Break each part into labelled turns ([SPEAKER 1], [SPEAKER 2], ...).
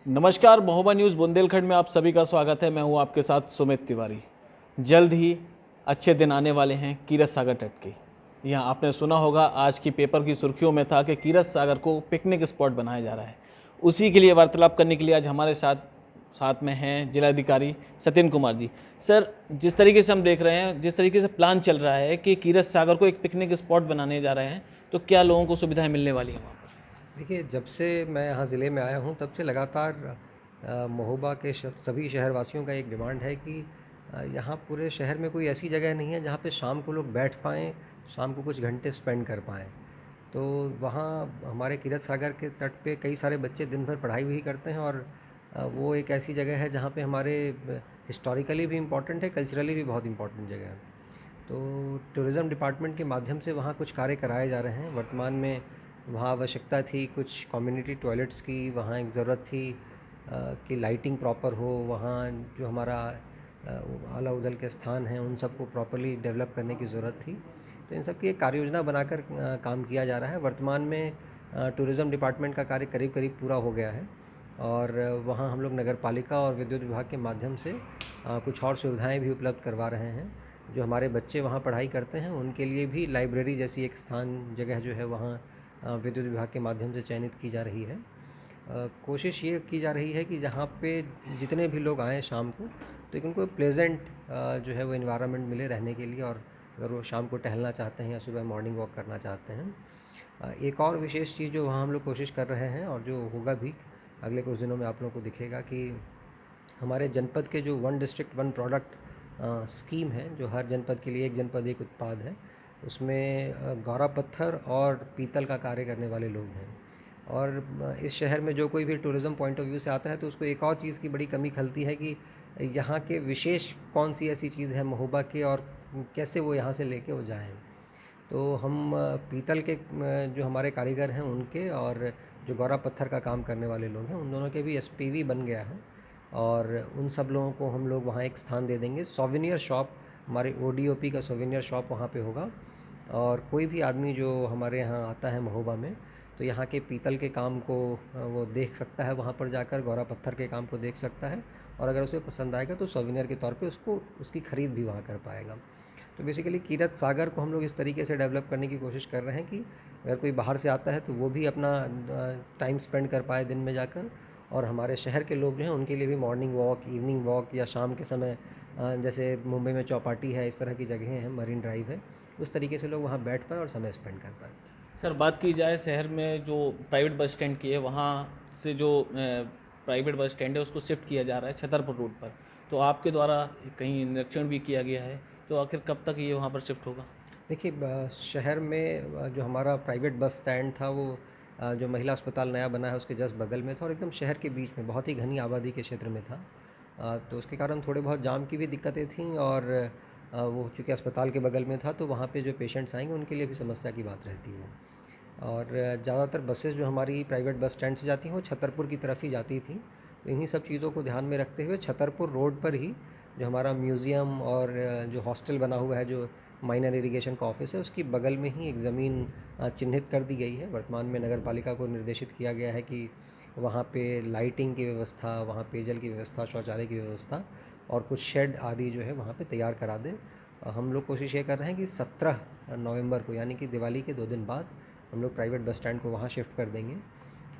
[SPEAKER 1] नमस्कार, महोबा न्यूज़ बुंदेलखंड में आप सभी का स्वागत है। मैं हूं आपके साथ सुमित तिवारी। जल्द ही अच्छे दिन आने वाले हैं कीरत सागर तट के। यहाँ आपने सुना होगा, आज की पेपर की सुर्खियों में था कि कीरत सागर को पिकनिक स्पॉट बनाया जा रहा है। उसी के लिए वार्तालाप करने के लिए आज हमारे साथ में हैं जिलाधिकारी सत्येंद्र कुमार जी। सर, जिस तरीके से हम देख रहे हैं, जिस तरीके से प्लान चल रहा है कि कीरत सागर को एक पिकनिक स्पॉट बनाने जा रहे हैं, तो क्या लोगों को सुविधाएँ मिलने वाली हैं वहाँ पर?
[SPEAKER 2] देखिए, जब से मैं यहाँ ज़िले में आया हूँ तब से लगातार महोबा के सभी शहरवासियों का एक डिमांड है कि यहाँ पूरे शहर में कोई ऐसी जगह नहीं है जहाँ पे शाम को लोग बैठ पाएँ, शाम को कुछ घंटे स्पेंड कर पाएँ। तो वहाँ हमारे कीरत सागर के तट पे कई सारे बच्चे दिन भर पढ़ाई भी करते हैं और वो एक ऐसी जगह है जहाँ पे हमारे हिस्टोरिकली भी इम्पोर्टेंट है, कल्चरली भी बहुत इम्पोर्टेंट जगह है। तो टूरिज़्म डिपार्टमेंट के माध्यम से वहाँ कुछ कार्य कराए जा रहे हैं। वर्तमान में वहाँ आवश्यकता थी कुछ कम्युनिटी टॉयलेट्स की, वहाँ एक ज़रूरत थी कि लाइटिंग प्रॉपर हो, वहाँ जो हमारा आला उदल के स्थान हैं उन सबको प्रॉपर्ली डेवलप करने की ज़रूरत थी। तो इन सब की एक कार्य योजना बनाकर काम किया जा रहा है। वर्तमान में टूरिज़्म डिपार्टमेंट का कार्य करीब करीब पूरा हो गया है और वहाँ हम लोग नगर पालिका और विद्युत विभाग के माध्यम से कुछ और सुविधाएं भी उपलब्ध करवा रहे हैं। जो हमारे बच्चे वहाँ पढ़ाई करते हैं उनके लिए भी लाइब्रेरी जैसी एक स्थान जगह जो है वहाँ विद्युत विभाग के माध्यम से चयनित की जा रही है। कोशिश ये की जा रही है कि जहाँ पे जितने भी लोग आएँ शाम को, तो एक उनको प्लेजेंट जो है वो इन्वायरमेंट मिले रहने के लिए, और अगर वो शाम को टहलना चाहते हैं या सुबह मॉर्निंग वॉक करना चाहते हैं। एक और विशेष चीज़ जो वहाँ हम लोग कोशिश कर रहे हैं और जो होगा भी अगले कुछ दिनों में आप लोगों को दिखेगा कि हमारे जनपद के जो one district one product scheme है, जो हर जनपद के लिए एक जनपद एक उत्पाद है, उसमें गौरा पत्थर और पीतल का कार्य करने वाले लोग हैं। और इस शहर में जो कोई भी टूरिज़्म पॉइंट ऑफ व्यू से आता है तो उसको एक और चीज़ की बड़ी कमी खलती है कि यहाँ के विशेष कौन सी ऐसी चीज़ है महोबा के, और कैसे वो यहाँ से लेके वो जाएँ। तो हम पीतल के जो हमारे कारीगर हैं उनके, और जो गौरा पत्थर का काम करने वाले लोग हैं उन दोनों के भी एसपीवी बन गया है, और उन सब लोगों को हम लोग वहाँ एक स्थान दे देंगे। सोवेनियर शॉप, हमारे ओडीओपी का सोवेनियर शॉप वहाँ पे होगा, और कोई भी आदमी जो हमारे यहाँ आता है महोबा में तो यहाँ के पीतल के काम को वो देख सकता है, वहाँ पर जाकर गौरा पत्थर के काम को देख सकता है, और अगर उसे पसंद आएगा तो सोवेनियर के तौर पे उसको उसकी ख़रीद भी वहाँ कर पाएगा। तो बेसिकली कीरत सागर को हम लोग इस तरीके से डेवलप करने की कोशिश कर रहे हैं कि अगर कोई बाहर से आता है तो वो भी अपना टाइम स्पेंड कर पाए दिन में जाकर, और हमारे शहर के लोग जो हैं उनके लिए भी मॉर्निंग वॉक, इवनिंग वॉक, या शाम के समय जैसे मुंबई में चौपाटी है, इस तरह की जगहें हैं, मरीन ड्राइव है, उस तरीके से लोग वहाँ बैठ पाएँ और समय स्पेंड कर पाएँ।
[SPEAKER 1] सर, बात की जाए शहर में जो प्राइवेट बस स्टैंड की है, वहाँ से जो प्राइवेट बस स्टैंड है उसको शिफ्ट किया जा रहा है छतरपुर रोड पर। तो आपके द्वारा कहीं निरीक्षण भी किया गया है, तो आखिर कब तक ये वहाँ पर शिफ्ट होगा?
[SPEAKER 2] देखिए, शहर में जो हमारा प्राइवेट बस स्टैंड था वो जो महिला अस्पताल नया बना है उसके जस्ट बगल में था, और एकदम शहर के बीच में बहुत ही घनी आबादी के क्षेत्र में था। तो उसके कारण थोड़े बहुत जाम की भी दिक्कतें थीं, और वो चूँकि अस्पताल के बगल में था तो वहाँ पे जो पेशेंट्स आएंगे उनके लिए भी समस्या की बात रहती है। और ज़्यादातर बसेज़ जो हमारी प्राइवेट बस स्टैंड से जाती हैं वो छतरपुर की तरफ ही जाती थी। तो इन्हीं सब चीज़ों को ध्यान में रखते हुए छतरपुर रोड पर ही जो हमारा म्यूज़ियम और जो हॉस्टल बना हुआ है, जो माइनर इरिगेशन का ऑफिस है, उसकी बगल में ही एक ज़मीन चिन्हित कर दी गई है। वर्तमान में नगर पालिका को निर्देशित किया गया है कि वहाँ पे लाइटिंग की व्यवस्था, वहाँ पेयजल की व्यवस्था, शौचालय की व्यवस्था और कुछ शेड आदि जो है वहाँ पे तैयार करा दें। हम लोग कोशिश ये कर रहे हैं कि 17 नवंबर को, यानी कि दिवाली के 2 दिन बाद, हम लोग प्राइवेट बस स्टैंड को वहाँ शिफ्ट कर देंगे।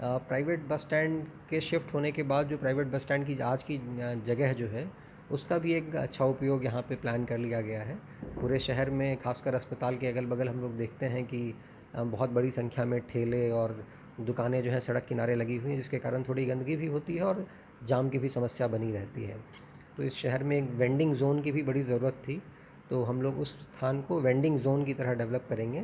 [SPEAKER 2] प्राइवेट बस स्टैंड के शिफ्ट होने के बाद जो प्राइवेट बस स्टैंड की आज की जगह जो है उसका भी एक अच्छा उपयोग यहाँ पे प्लान कर लिया गया है। पूरे शहर में खासकर अस्पताल के अगल बगल हम लोग देखते हैं कि बहुत बड़ी संख्या में ठेले और दुकानें जो हैं सड़क किनारे लगी हुई हैं, जिसके कारण थोड़ी गंदगी भी होती है और जाम की भी समस्या बनी रहती है। तो इस शहर में एक वेंडिंग ज़ोन की भी बड़ी ज़रूरत थी, तो हम लोग उस स्थान को वेंडिंग ज़ोन की तरह डेवलप करेंगे,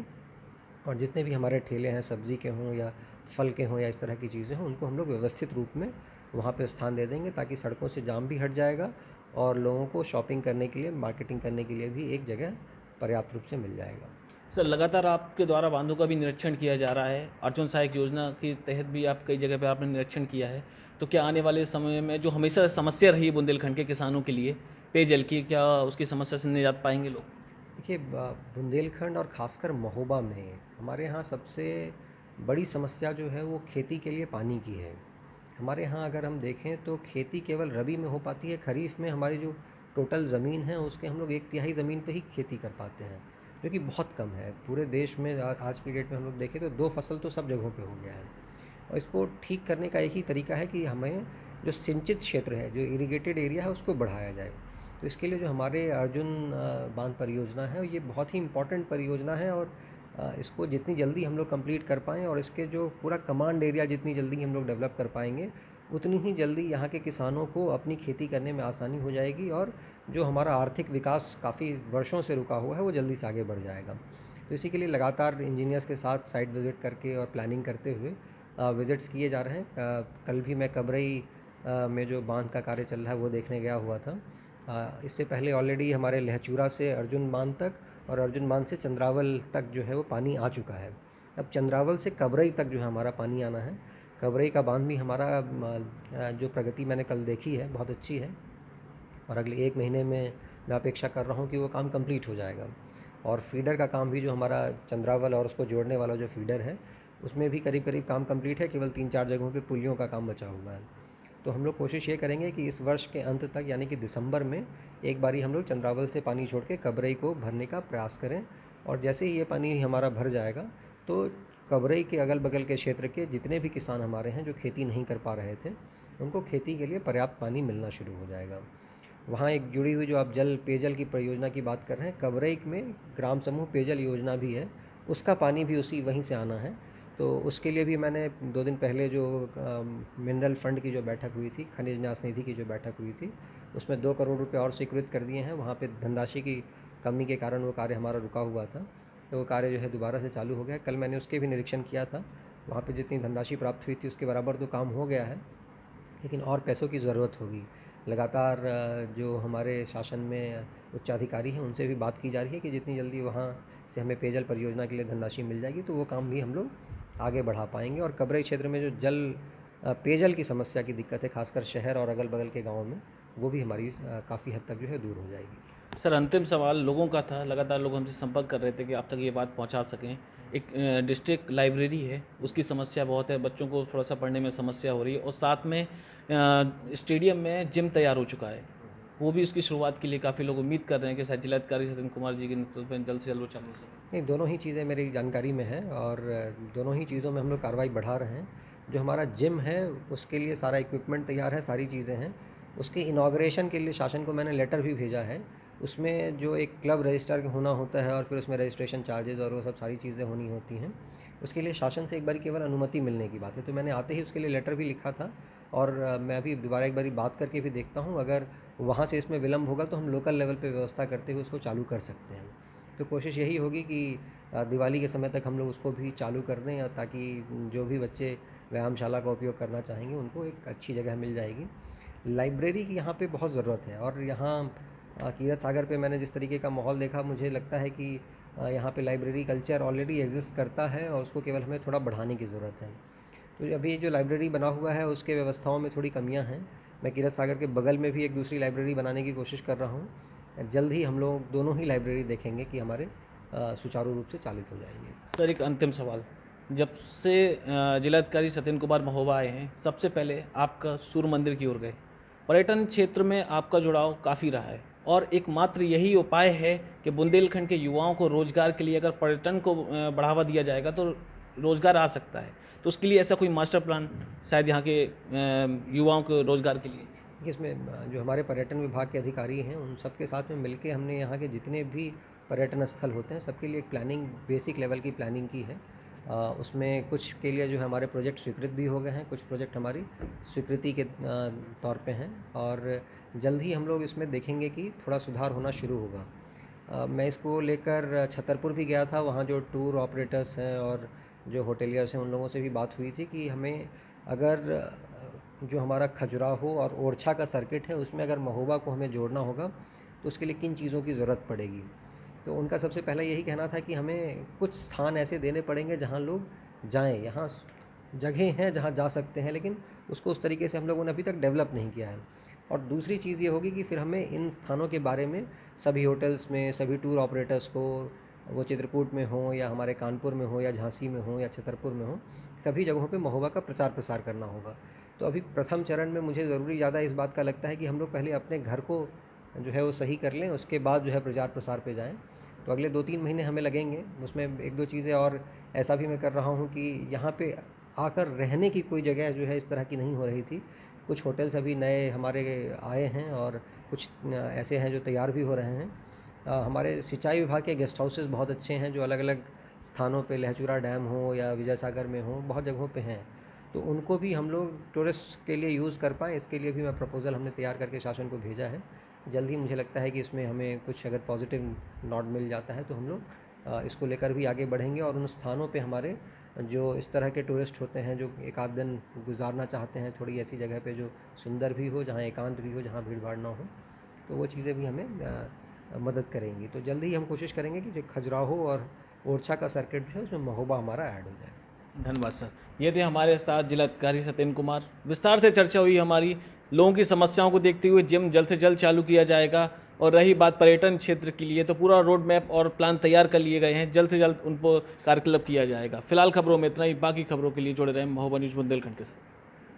[SPEAKER 2] और जितने भी हमारे ठेले हैं, सब्ज़ी के हों या फल के हों या इस तरह की चीज़ें हों, उनको हम लोग व्यवस्थित रूप में वहाँ पे स्थान दे देंगे, ताकि सड़कों से जाम भी हट जाएगा और लोगों को शॉपिंग करने के लिए, मार्केटिंग करने के लिए भी एक जगह पर्याप्त रूप से मिल जाएगा।
[SPEAKER 1] सर, लगातार आपके द्वारा बांधों का भी निरीक्षण किया जा रहा है। अर्जुन सहायक योजना के तहत भी आप कई जगह पर आपने निरीक्षण किया है। तो क्या आने वाले समय में जो हमेशा समस्या रही है बुंदेलखंड के किसानों के लिए पेयजल की, क्या उसकी समस्या से निजात पाएंगे लोग?
[SPEAKER 2] देखिए, बुंदेलखंड और ख़ासकर महोबा में हमारे यहाँ सबसे बड़ी समस्या जो है वो खेती के लिए पानी की है। हमारे यहाँ अगर हम देखें तो खेती केवल रबी में हो पाती है। खरीफ में हमारी जो टोटल ज़मीन है उसके हम लोग 1/3 ज़मीन पे ही खेती कर पाते हैं, जो कि बहुत कम है। पूरे देश में आज की डेट में हम लोग देखें तो 2 फसल तो सब जगहों पे हो गया है। और इसको ठीक करने का एक ही तरीका है कि हमें जो सिंचित क्षेत्र है, जो इरिगेटेड एरिया है, उसको बढ़ाया जाए। तो इसके लिए जो हमारे अर्जुन बांध परियोजना है, ये बहुत ही इम्पॉर्टेंट परियोजना है। और इसको जितनी जल्दी हम लोग कंप्लीट कर पाएँ और इसके जो पूरा कमांड एरिया जितनी जल्दी हम लोग डेवलप कर पाएंगे, उतनी ही जल्दी यहाँ के किसानों को अपनी खेती करने में आसानी हो जाएगी और जो हमारा आर्थिक विकास काफ़ी वर्षों से रुका हुआ है वो जल्दी से आगे बढ़ जाएगा। तो इसी के लिए लगातार इंजीनियर्स के साथ साइट विज़िट करके और प्लानिंग करते हुए विज़िट्स किए जा रहे हैं। कल भी मैं कबरई में जो बांध का कार्य चल रहा है वो देखने गया हुआ था। इससे पहले ऑलरेडी हमारे लहचूरा से अर्जुन बांध तक और अर्जुन बांध से चंद्रावल तक जो है वो पानी आ चुका है। अब चंद्रावल से कबरई तक जो है हमारा पानी आना है। कबरई का बांध भी हमारा जो प्रगति मैंने कल देखी है बहुत अच्छी है और अगले 1 महीने में मैं अपेक्षा कर रहा हूँ कि वो काम कंप्लीट हो जाएगा। और फीडर का काम भी जो हमारा चंद्रावल और उसको जोड़ने वाला जो फीडर है उसमें भी करीब करीब काम कंप्लीट है, केवल 3-4 जगहों पे पुलियों का काम बचा हुआ है। तो हम लोग कोशिश ये करेंगे कि इस वर्ष के अंत तक यानी कि दिसंबर में एक बारी हम लोग चंद्रावल से पानी छोड़ के कबरई को भरने का प्रयास करें। और जैसे ही ये पानी हमारा भर जाएगा तो कबरई के अगल बगल के क्षेत्र के जितने भी किसान हमारे हैं जो खेती नहीं कर पा रहे थे, उनको खेती के लिए पर्याप्त पानी मिलना शुरू हो जाएगा। वहाँ एक जुड़ी हुई जो आप पेयजल की परियोजना की बात कर रहे हैं, कबरई में ग्राम समूह पेयजल योजना भी है, उसका पानी भी उसी वहीं से आना है। तो उसके लिए भी मैंने 2 दिन पहले जो मिनरल फंड की जो बैठक हुई थी, खनिज न्यास निधि की जो बैठक हुई थी, उसमें 2 करोड़ रुपए और स्वीकृत कर दिए हैं। वहाँ पे धनराशि की कमी के कारण वो कार्य हमारा रुका हुआ था, तो वो कार्य जो है दोबारा से चालू हो गया। कल मैंने उसके भी निरीक्षण किया था। वहाँ पे जितनी धनराशि प्राप्त हुई थी उसके बराबर तो काम हो गया है, लेकिन और पैसों की ज़रूरत होगी। लगातार जो हमारे शासन में उच्चाधिकारी हैं उनसे भी बात की जा रही है कि जितनी जल्दी वहाँ से हमें पेयजल परियोजना के लिए धनराशि मिल जाएगी तो वो काम भी हम लोग आगे बढ़ा पाएंगे। और कबरई क्षेत्र में जो पेयजल की समस्या की दिक्कत है, खासकर शहर और अगल बगल के गाँव में, वो भी हमारी काफ़ी हद तक जो है दूर हो जाएगी।
[SPEAKER 1] सर अंतिम सवाल लोगों का था, लगातार लोग हमसे संपर्क कर रहे थे कि आप तक ये बात पहुंचा सकें। एक डिस्ट्रिक्ट लाइब्रेरी है, उसकी समस्या बहुत है, बच्चों को थोड़ा सा पढ़ने में समस्या हो रही है और साथ में स्टेडियम में जिम तैयार हो चुका है, वो भी उसकी शुरुआत के लिए काफ़ी लोग उम्मीद कर रहे हैं कि शायद जिलाधिकारी सत्येंद्र कुमार जी के नेतृत्व में जल्द से जल्द वो चालू हो सके।
[SPEAKER 2] नहीं, दोनों ही चीज़ें मेरी जानकारी में हैं और दोनों ही चीज़ों में हम लोग कार्रवाई बढ़ा रहे हैं। जो हमारा जिम है उसके लिए सारा इक्विपमेंट तैयार है, सारी चीज़ें हैं। उसके इनॉग्रेशन के लिए शासन को मैंने लेटर भी भेजा है। उसमें जो एक क्लब रजिस्ट्रार होना होता है और फिर उसमें रजिस्ट्रेशन चार्जेस और वो सब सारी चीज़ें होनी होती हैं, उसके लिए शासन से एक बारी केवल अनुमति मिलने की बात है। तो मैंने आते ही उसके लिए लेटर भी लिखा था और मैं अभी दोबारा एक बारी बात करके भी देखता हूँ। अगर वहाँ से इसमें विलम्ब होगा तो हम लोकल लेवल पे व्यवस्था करते हुए उसको चालू कर सकते हैं। तो कोशिश यही होगी कि दिवाली के समय तक हम लोग उसको भी चालू कर दें, ताकि जो भी बच्चे व्यायामशाला का उपयोग करना चाहेंगे उनको एक अच्छी जगह मिल जाएगी। लाइब्रेरी की यहाँ पे बहुत ज़रूरत है और यहाँ कीरत सागर पे मैंने जिस तरीके का माहौल देखा, मुझे लगता है कि यहाँ पे लाइब्रेरी कल्चर ऑलरेडी एग्जिस्ट करता है और उसको केवल हमें थोड़ा बढ़ाने की ज़रूरत है। तो अभी जो लाइब्रेरी बना हुआ है उसके व्यवस्थाओं में थोड़ी कमियां हैं। मैं कीरत सागर के बगल में भी एक दूसरी लाइब्रेरी बनाने की कोशिश कर रहा हूँ। जल्द ही हम लोग दोनों ही लाइब्रेरी देखेंगे कि हमारे सुचारू रूप से चालित हो जाएंगे।
[SPEAKER 1] सर एक अंतिम सवाल, जब से जिलाधिकारी सत्येंद्र कुमार महोबा आए हैं, सबसे पहले आपका सूर्य मंदिर की ओर गए। पर्यटन क्षेत्र में आपका जुड़ाव काफ़ी रहा है और एकमात्र यही उपाय है कि बुंदेलखंड के युवाओं को रोजगार के लिए अगर पर्यटन को बढ़ावा दिया जाएगा तो रोजगार आ सकता है। तो उसके लिए ऐसा कोई मास्टर प्लान शायद यहाँ के युवाओं को रोजगार के लिए?
[SPEAKER 2] इसमें जो हमारे पर्यटन विभाग के अधिकारी हैं उन सबके साथ में मिलके हमने यहाँ के जितने भी पर्यटन स्थल होते हैं सबके लिए एक प्लानिंग, बेसिक लेवल की प्लानिंग की है। उसमें कुछ के लिए जो है हमारे प्रोजेक्ट स्वीकृत भी हो गए हैं, कुछ प्रोजेक्ट हमारी स्वीकृति के तौर पे हैं और जल्द ही हम लोग इसमें देखेंगे कि थोड़ा सुधार होना शुरू होगा। मैं इसको लेकर छतरपुर भी गया था, वहाँ जो टूर ऑपरेटर्स हैं और जो होटेलियर्स हैं उन लोगों से भी बात हुई थी कि हमें अगर जो हमारा खजुराहो और ओरछा का सर्किट है उसमें अगर महोबा को हमें जोड़ना होगा तो उसके लिए किन चीज़ों की ज़रूरत पड़ेगी। तो उनका सबसे पहला यही कहना था कि हमें कुछ स्थान ऐसे देने पड़ेंगे जहाँ लोग जाएं। यहाँ जगह हैं जहाँ जा सकते हैं, लेकिन उसको उस तरीके से हम लोगों ने अभी तक डेवलप नहीं किया है। और दूसरी चीज़ ये होगी कि फिर हमें इन स्थानों के बारे में सभी होटल्स में, सभी टूर ऑपरेटर्स को, वो चित्रकूट में हो या हमारे कानपुर में हो या झांसी में हो या छतरपुर में हो, सभी जगहों पे महोबा का प्रचार प्रसार करना होगा। तो अभी प्रथम चरण में मुझे ज़रूरी ज़्यादा इस बात का लगता है कि हम लोग पहले अपने घर को जो है वो सही कर लें, उसके बाद जो है प्रचार प्रसार पे जाएँ। तो अगले 2-3 महीने हमें लगेंगे, उसमें 1-2 चीज़ें और ऐसा भी मैं कर रहा हूँ कि यहाँ पे आकर रहने की कोई जगह जो है इस तरह की नहीं हो रही थी। कुछ होटल्स अभी नए हमारे आए हैं और कुछ ऐसे हैं जो तैयार भी हो रहे हैं। हमारे सिंचाई विभाग के गेस्ट हाउसेस बहुत अच्छे हैं जो अलग-अलग स्थानों पे लहचूरा डैम हो या विजय सागर में हो, बहुत जगहों पे हैं। तो उनको भी हम लोग टूरिस्ट के लिए यूज़ कर पाएँ, इसके लिए भी मैं प्रपोज़ल हमने तैयार करके शासन को भेजा है। जल्द ही मुझे लगता है कि इसमें हमें कुछ अगर पॉजिटिव नोट मिल जाता है तो हम लोग इसको लेकर भी आगे बढ़ेंगे और उन स्थानों पे हमारे जो इस तरह के टूरिस्ट होते हैं जो एक आध दिन गुजारना चाहते हैं थोड़ी ऐसी जगह पे जो सुंदर भी हो, जहाँ एकांत भी हो, जहाँ भीड़ भाड़ ना हो, तो वो चीज़ें भी हमें मदद करेंगी। तो जल्दी ही हम कोशिश करेंगे कि जो खजुराहो और ओरछा का सर्किट जो है उसमें महोबा हमारा ऐड हो जाए।
[SPEAKER 1] धन्यवाद सर। ये थे हमारे साथ जिलाधिकारी सत्येंद्र कुमार। विस्तार से चर्चा हुई हमारी। लोगों की समस्याओं को देखते हुए जिम जल्द से जल्द चालू किया जाएगा। और रही बात पर्यटन क्षेत्र के लिए, तो पूरा रोड मैप और प्लान तैयार कर लिए गए हैं। जल्द से जल्द उनको कार्यकलाप किया जाएगा। फिलहाल खबरों में इतना ही। बाकी खबरों के लिए जुड़े रहें महोबा न्यूज़ बुंदेलखंड के साथ।